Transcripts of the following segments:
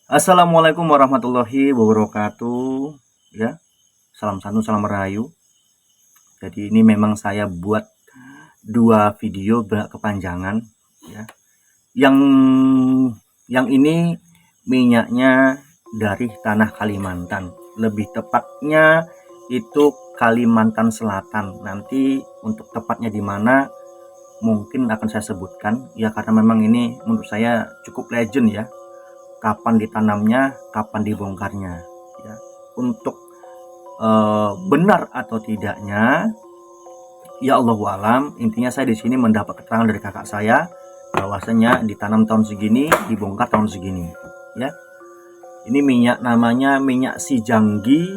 Assalamualaikum warahmatullahi wabarakatuh. Ya, salam sanu, salam merayu. Jadi ini memang saya buat dua video kepanjangan. Ya, yang yang ini minyaknya dari tanah Kalimantan. Lebih tepatnya itu Kalimantan Selatan. Nanti untuk tepatnya di mana mungkin akan saya sebutkan. Ya karena memang ini menurut saya cukup legend ya. Kapan ditanamnya, kapan dibongkarnya. Ya, untuk benar atau tidaknya, ya Allah alam. Intinya saya di sini mendapat keterangan dari kakak saya bahwasanya ditanam tahun segini, dibongkar tahun segini. Ya, ini minyak namanya minyak si Janggi,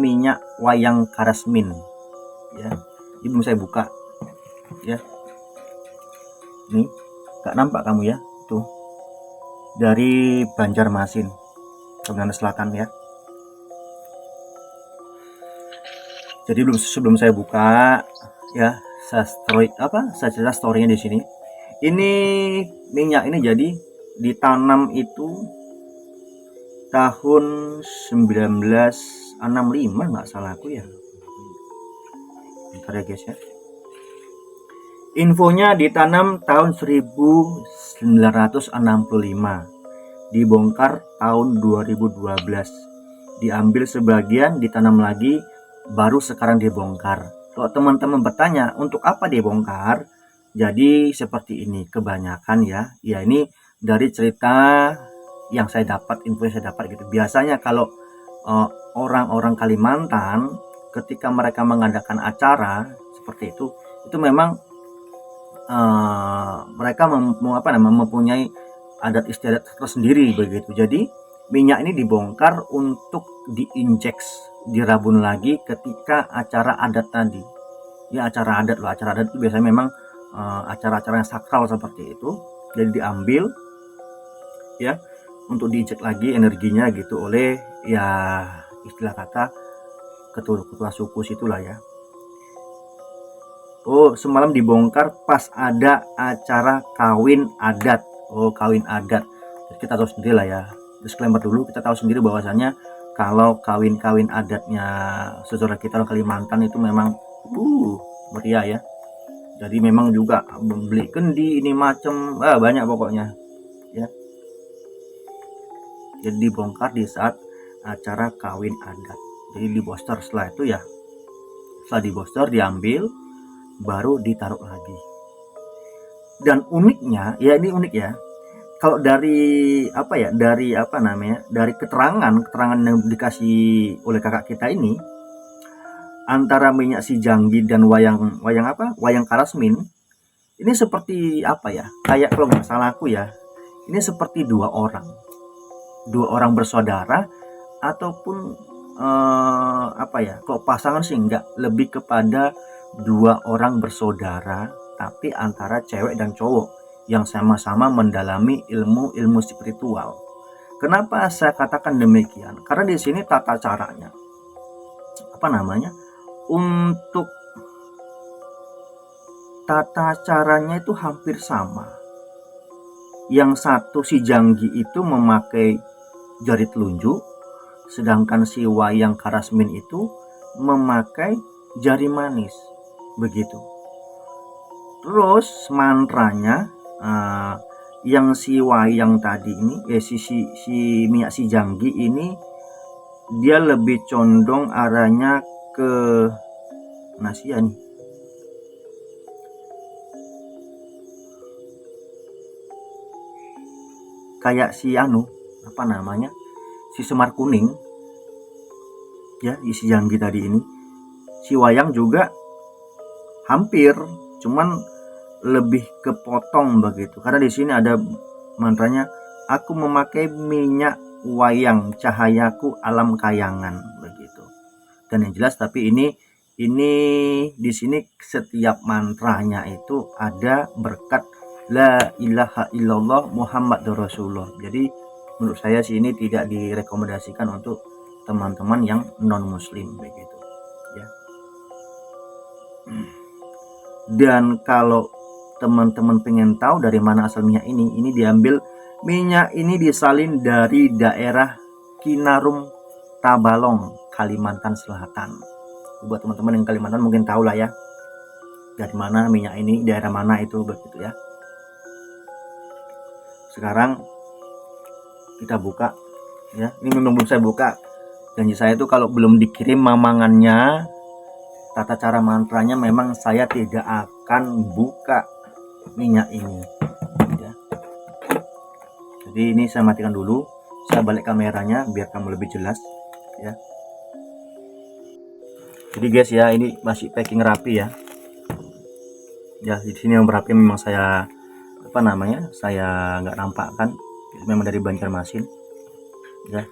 minyak wayang karasmin. Ya, ini belum saya buka. Ya, ini gak nampak kamu ya, tuh dari Banjarmasin, Kalimantan Selatan ya. Jadi sebelum saya buka ya, saya cerita storynya di sini. Ini minyak ini jadi ditanam itu tahun 1965 nggak salah aku ya. Bentar ya guys ya. Infonya ditanam tahun 1965, dibongkar tahun 2012, diambil sebagian, ditanam lagi, baru sekarang dibongkar. Kalau teman-teman bertanya untuk apa dibongkar, jadi seperti ini kebanyakan ya. Ya ini dari cerita yang saya dapat, info yang saya dapat gitu. Biasanya kalau orang-orang Kalimantan ketika mereka mengadakan acara seperti itu memang mereka mempunyai adat istiadat tersendiri begitu. Jadi minyak ini dibongkar untuk diinjeks, dirabun lagi ketika acara adat tadi. Ya acara adat loh, acara adat itu biasanya memang acara-acara yang sakral seperti itu. Jadi diambil ya untuk diinjek lagi energinya gitu oleh ya istilah kata ketua suku situlah ya. Oh, semalam dibongkar pas ada acara kawin adat. Oh, kawin adat. Jadi kita tahu sendiri lah ya. Disclaimer dulu, kita tahu sendiri bahwasannya kalau kawin-kawin adatnya saudara kita orang Kalimantan itu memang meriah ya. Jadi memang juga beli kendi ini macam banyak pokoknya ya. Jadi dibongkar di saat acara kawin adat. Jadi di booster setelah itu ya. Setelah di booster diambil, baru ditaruh lagi. Dan uniknya ya, ini unik ya, kalau dari dari keterangan yang dikasih oleh kakak kita ini, antara minyak si Janggi dan wayang karasmin ini seperti apa ya, kayak kalau nggak salah aku ya, ini seperti dua orang bersaudara ataupun kalau pasangan sih enggak, lebih kepada dua orang bersaudara tapi antara cewek dan cowok yang sama-sama mendalami ilmu spiritual. Kenapa saya katakan demikian? Karena di sini tata caranya untuk tata caranya itu hampir sama. Yang satu si Janggi itu memakai jari telunjuk, sedangkan si wayang karasmin itu memakai jari manis, begitu. Terus mantranya yang si wayang tadi ini, si minyak si Janggi ini, dia lebih condong arahnya ke Nasia nih. Kayak si si Semar Kuning ya, si Janggi tadi ini. Si wayang juga hampir, cuman lebih kepotong begitu. Karena di sini ada mantranya, aku memakai minyak wayang, cahayaku alam kayangan begitu. Dan yang jelas tapi ini di sini setiap mantranya itu ada berkat la ilaha illallah Muhammadur Rasulullah. Jadi menurut saya sih ini tidak direkomendasikan untuk teman-teman yang non muslim begitu ya. Dan kalau teman-teman pengen tahu dari mana asal minyak ini diambil Minyak ini disalin dari daerah Kinarum, Tabalong, Kalimantan Selatan. Buat teman-teman yang Kalimantan mungkin tahu lah ya, dari mana minyak ini, daerah mana itu, begitu ya. Sekarang kita buka ya. Ini memang belum saya buka. Janji saya itu kalau belum dikirim mamangannya, tata cara mantranya, memang saya tidak akan buka minyak ini ya. Jadi ini saya matikan dulu, saya balik kameranya biar kamu lebih jelas ya. Jadi guys ya, ini masih packing rapi ya. Ya di sini yang berapi memang saya saya nggak nampakkan, memang dari Banjarmasin ya.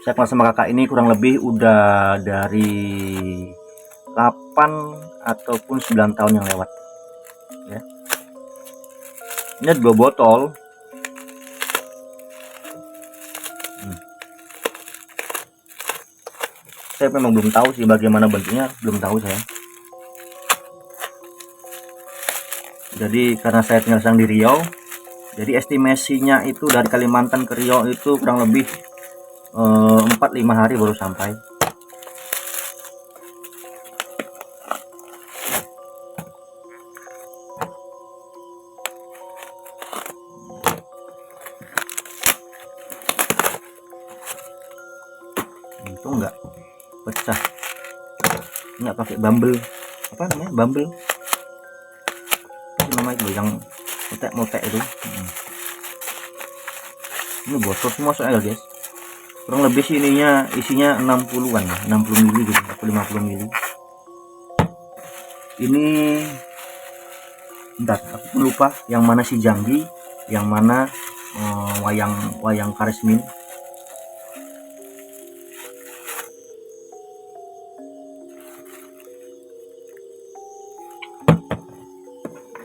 Saya kenal sama kakak ini kurang lebih udah dari 8 ataupun 9 tahun yang lewat ya. Ini ada 2 botol. Saya memang belum tahu sih bagaimana bentuknya, belum tahu saya. Jadi karena saya tinggal di Riau, jadi estimasinya itu dari Kalimantan ke Riau itu kurang lebih 4-5 hari baru sampai. Itu enggak pecah, nggak pakai bumble, apa namanya, bumble itu namanya itu yang motek itu. Ini botol semua soalnya guys, kurang lebih sih ininya isinya 60-an ya, 60 mili gitu, 50 mili. Ini bentar, aku lupa yang mana si Janggi, yang mana wayang Karesmin.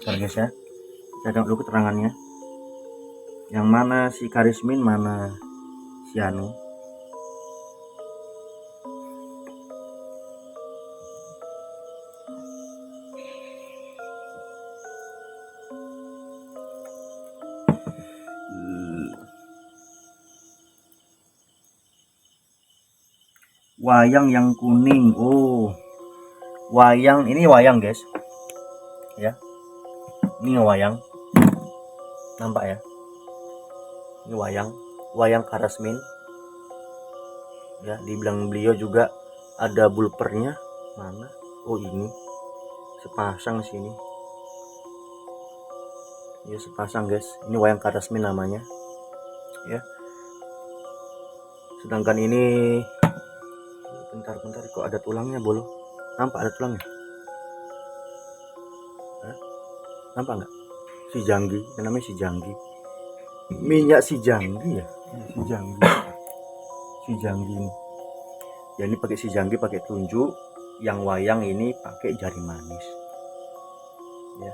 Bentar guys ya, kita tengok dulu keterangannya, yang mana si Karesmin, mana si Anu. Wayang yang kuning. Oh, wayang ini, wayang guys ya, ini wayang, nampak ya, ini wayang Karesmin ya. Dibilang beliau juga ada bulpernya, mana, oh ini sepasang sini ya, sepasang guys. Ini wayang Karesmin namanya ya. Sedangkan ini, bentar kok ada tulangnya bolo, nampak ada tulangnya, nampak nggak? Si Janggi, namanya si Janggi, minyak si Janggi ya, si Janggi ini ya. Ini pakai si Janggi pakai tunjuk, yang wayang ini pakai jari manis ya.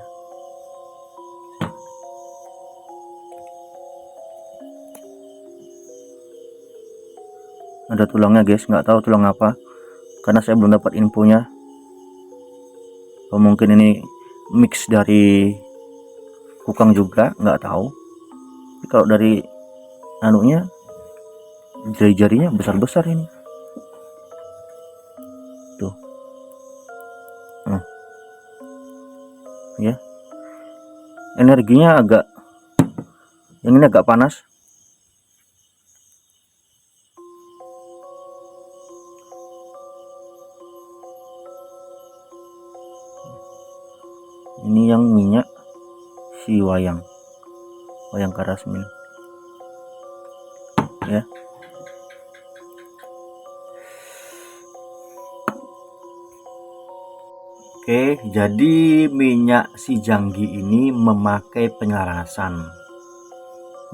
Ada tulangnya guys, nggak tahu tulang apa karena saya belum dapat infonya. Mungkin ini mix dari kukang juga, nggak tahu. Tapi kalau dari anunya, jari-jarinya besar-besar ini tuh ya. Energinya agak, yang ini agak panas. Ini yang minyak si wayang Karesmin ya. Oke, jadi minyak si Janggi ini memakai penyelarasan.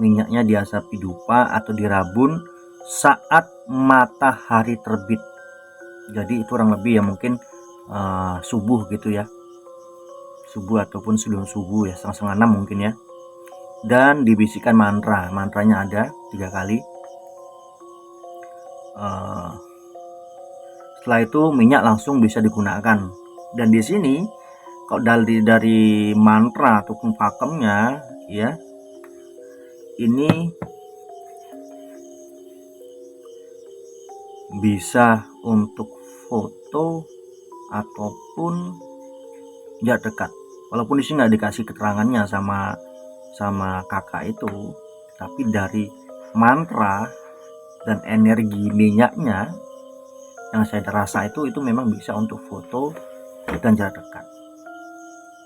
Minyaknya diasapi dupa atau dirabun saat matahari terbit. Jadi itu kurang lebih ya mungkin subuh gitu ya, subuh ataupun sebelum subuh ya, setengah 6 mungkin ya. Dan dibisikkan mantranya ada 3 kali. Setelah itu minyak langsung bisa digunakan. Dan di sini kalau dari mantra ataupun pakemnya ya, ini bisa untuk foto ataupun jarak dekat. Walaupun di sini nggak dikasih keterangannya sama kakak itu, tapi dari mantra dan energi minyaknya yang saya rasa itu memang bisa untuk foto dan jarak dekat,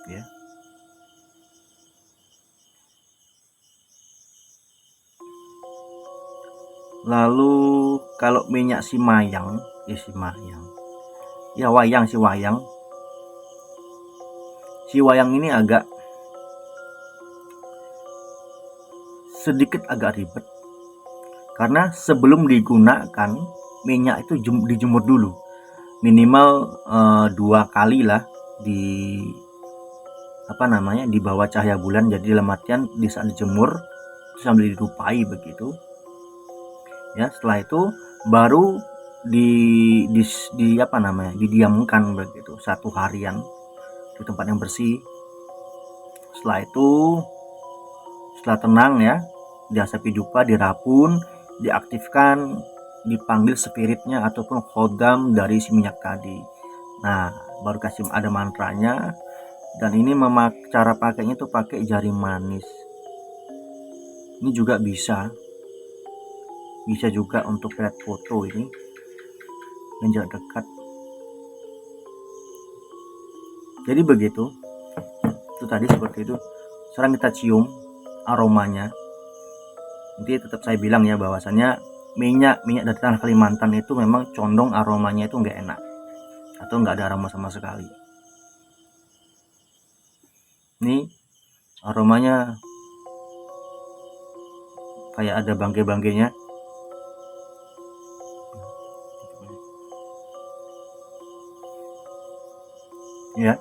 ya. Lalu kalau minyak simayang, wayang ini sedikit agak ribet karena sebelum digunakan minyak itu dijemur dulu minimal 2 kali lah di bawah cahaya bulan. Jadi dalam artian di saat dijemur sambil dirupai begitu ya. Setelah itu baru didiamkan begitu 1 harian di tempat yang bersih. Setelah itu, setelah tenang ya, diasapi dupa, dirapun, diaktifkan, dipanggil spiritnya ataupun khodam dari si minyak tadi. Nah, baru kasih ada mantranya. Dan ini cara pakainya tuh pakai jari manis. Ini juga bisa juga untuk lihat foto ini dan jarak dekat. Jadi begitu. Itu tadi seperti itu. Sekarang kita cium aromanya. Nanti tetap saya bilang ya bahwasannya minyak dari tanah Kalimantan itu memang condong aromanya itu nggak enak atau nggak ada aroma sama sekali. Ini aromanya kayak ada bangke-bangkenya. Ya.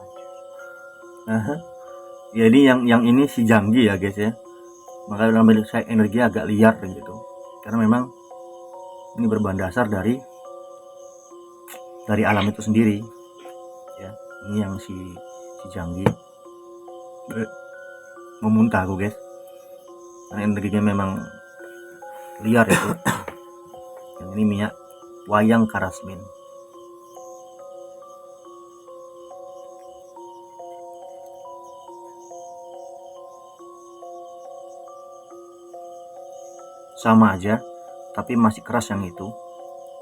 Jadi yang ini si Janggi ya guys ya. Maka dalam bilik saya energi agak liar gitu. Karena memang ini berbahan dasar dari alam itu sendiri. Ya, ini yang si Janggi. Memuntah aku guys. Karena energinya memang liar itu. Yang ini minyak wayang karasmin. Sama aja, tapi masih keras yang itu.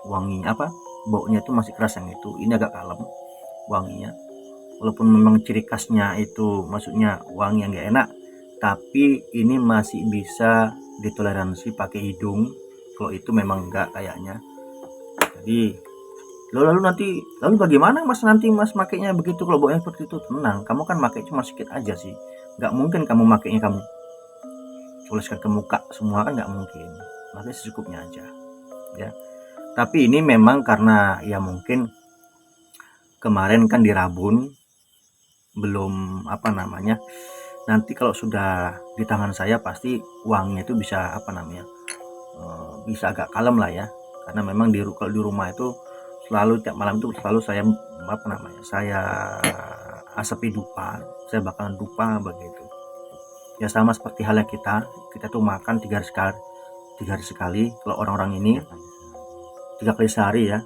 Wanginya baunya itu masih keras yang itu. Ini agak kalem wanginya. Walaupun memang ciri khasnya itu maksudnya wangi yang gak enak, tapi ini masih bisa ditoleransi pakai hidung. Kalau itu memang enggak kayaknya. Jadi lalu bagaimana mas nanti mas makainya begitu kalau baunya seperti itu? Tenang, kamu kan pakai cuma sedikit aja sih. Nggak mungkin kamu makainya kamu oleskan ke muka semua, kan nggak mungkin. Makanya secukupnya aja ya. Tapi ini memang karena ya mungkin kemarin kan dirabun, belum nanti kalau sudah di tangan saya pasti wanginya itu bisa bisa agak kalem lah ya. Karena memang kalau di rumah itu selalu tiap malam itu selalu saya saya asapi dupa, saya bakalan dupa begitu ya. Sama seperti halnya kita tuh makan 3 hari sekali. Kalau orang-orang ini 3 kali sehari ya.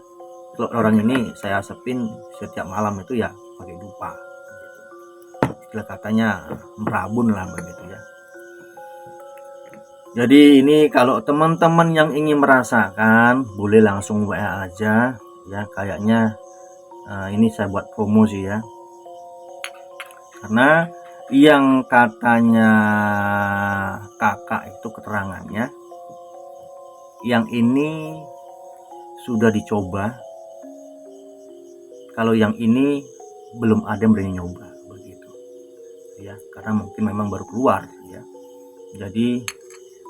Kalau orang ini saya asapin setiap malam itu ya pakai dupa gitu. Istilah katanya merabun lah begitu ya. Jadi ini kalau teman-teman yang ingin merasakan boleh langsung WA aja ya. Kayaknya ini saya buat promo sih ya. Karena yang katanya kakak itu keterangannya, yang ini sudah dicoba. Kalau yang ini belum ada yang berani nyoba begitu ya, karena mungkin memang baru keluar ya. Jadi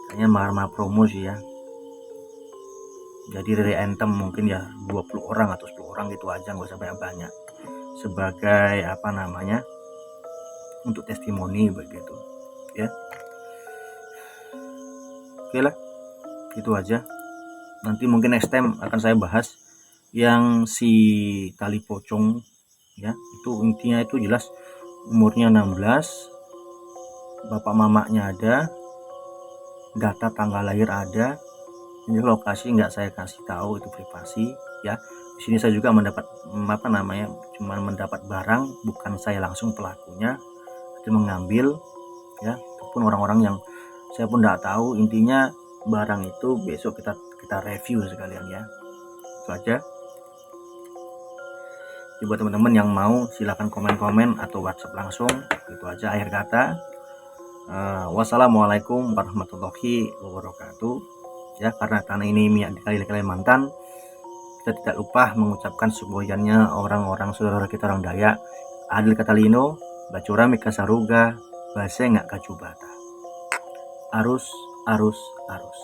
kayaknya marah promo sih ya. Jadi dari Anthem mungkin ya 20 orang atau 10 orang gitu aja, nggak usah banyak-banyak, sebagai untuk testimoni begitu ya. Oke lah, itu aja. Nanti mungkin next time akan saya bahas yang si tali pocong ya. Itu intinya itu jelas umurnya 16, bapak mamanya ada, data tanggal lahir ada, ini lokasi nggak saya kasih tahu, itu privasi ya. Di sini saya juga mendapat cuma mendapat barang, bukan saya langsung pelakunya, itu mengambil ya. Itu pun orang-orang yang saya pun nggak tahu. Intinya barang itu besok kita review sekalian ya. Itu aja. Jadi buat teman-teman yang mau silahkan komen-komen atau WhatsApp langsung. Itu aja akhir kata. Wassalamualaikum warahmatullahi wabarakatuh. Ya, karena ini di Kalimantan, kita tidak lupa mengucapkan semboyannya orang-orang saudara kita orang Dayak. Adil Katalino, Bacura Mika Saruga, Base nggak kacubata. Arus, arus, arus.